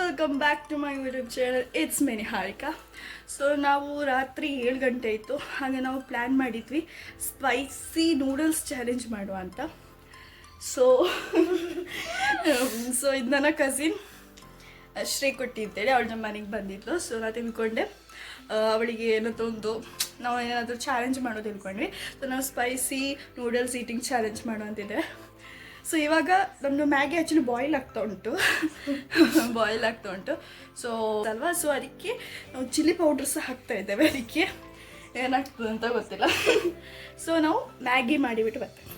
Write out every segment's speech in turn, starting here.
Welcome back to my YouTube channel. It's me Niharika. So ನಾವು ರಾತ್ರಿ 7 ಗಂಟೆ ಇತ್ತು, ಹಾಗೆ ನಾವು ಪ್ಲ್ಯಾನ್ ಮಾಡಿದ್ವಿ ಸ್ಪೈಸಿ ನೂಡಲ್ಸ್ ಚಾಲೆಂಜ್ ಮಾಡುವ ಅಂತ. ಸೊ ಇದು ನನ್ನ ಕಸಿನ್ ಶ್ರೀ ಕೊಟ್ಟಿ ಅಂತೇಳಿ ಅವಳ ನಮ್ಮ ಮನೆಗೆ ಬಂದಿದ್ಲು. ಸೊ ನಾನು ತಿಳ್ಕೊಂಡೆ ಅವಳಿಗೆ ಏನಂತೊಂದು ನಾವು ಏನಾದರೂ ಚಾಲೆಂಜ್ ಮಾಡೋದು ತಿಳ್ಕೊಂಡ್ವಿ. ಸೊ ನಾವು ಸ್ಪೈಸಿ ನೂಡಲ್ಸ್ ಈಟಿಂಗ್ ಚಾಲೆಂಜ್ ಮಾಡುವಂತಿದೆ. ಸೊ ಇವಾಗ ನಮ್ಮದು ಮ್ಯಾಗಿ ಆ್ಯಕ್ಚುಲಿ ಬಾಯ್ಲ್ ಆಗ್ತಾ ಉಂಟು. ಸೊ ಅಲ್ವಾ, ಸೊ ಅದಕ್ಕೆ ನಾವು ಚಿಲ್ಲಿ ಪೌಡ್ರ್ ಸಹ ಹಾಕ್ತಾ ಇದ್ದೇವೆ. ಅದಕ್ಕೆ ಏನಾಗ್ತದೆ ಅಂತ ಗೊತ್ತಿಲ್ಲ. ಸೊ ನಾವು ಮ್ಯಾಗಿ ಮಾಡಿಬಿಟ್ಟು ಬರ್ತೇವೆ.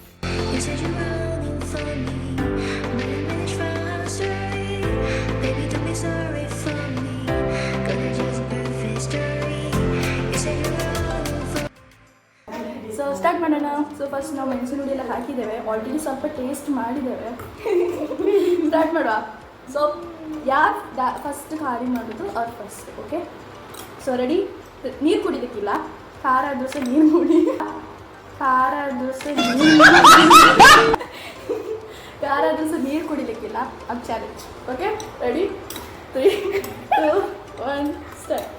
ಸೊ ಸ್ಟಾರ್ಟ್ ಮಾಡೋಣ. ಸೊ ಫಸ್ಟ್ ನಾವು ಮೆಣಸಿನ ಹುಡಿ ಎಲ್ಲ ಹಾಕಿದ್ದೇವೆ, ಆಲ್ರೆಡಿ ಸ್ವಲ್ಪ ಟೇಸ್ಟ್ ಮಾಡಿದ್ದೇವೆ. ಸ್ಟಾರ್ಟ್ ಮಾಡುವ. ಸೊ ಯಾರು ಫಸ್ಟ್ ಖಾಲಿ ಮಾಡೋದು ಅವ್ರು ಫಸ್ಟ್. Okay, so ready. ನೀರು ಕುಡಿಲಿಕ್ಕಿಲ್ಲ, ಖಾರ ಆದ್ರೂ ಸಹ ನೀರು ಕುಡಿ, ಖಾರ ಆದ್ರೂ ಸಹ ನೀರು ಕುಡಿಲಿಕ್ಕಿಲ್ಲ. ಅದು ಚಾಲೆಂಜ್. Okay, ready, 3, 2, 1 start.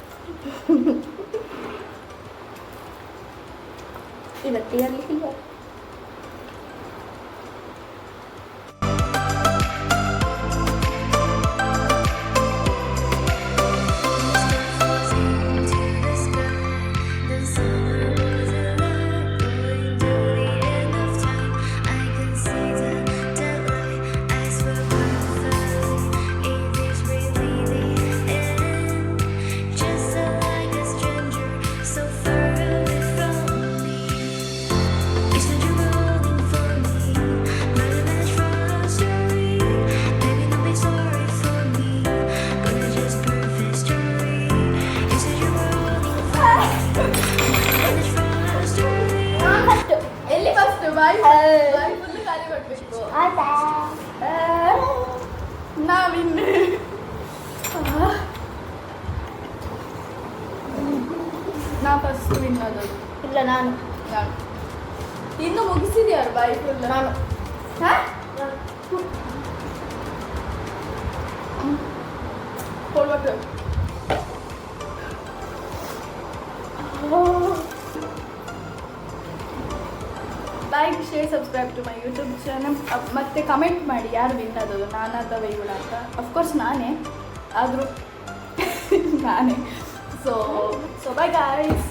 ಇವತ್ತಿನಲ್ಲಿ ಇಲ್ಲ. ನಾವಿನ್ನು ನಾ ಫಸ್ಟ್ ವಿನ್ ಆದದ್ದು. ಇಲ್ಲ, ನಾನು ಇನ್ನು ಮುಗಿಸಿದ್ಯಾರು ಬಾಯಿ ಫುಲ್. ನಾನು ಕೊಡ್ಬೇಕು. Like, share, subscribe to my YouTube channel. ಮತ್ತು ಕಮೆಂಟ್ ಮಾಡಿ ಯಾರು ವಿನ್ ಆದದ್ದು, ನಾನಾದ ವೈಗುಳ ಅಂತ. ಅಫ್ಕೋರ್ಸ್ ನಾನೇ, ಆದರೂ ನಾನೇ. So by guys.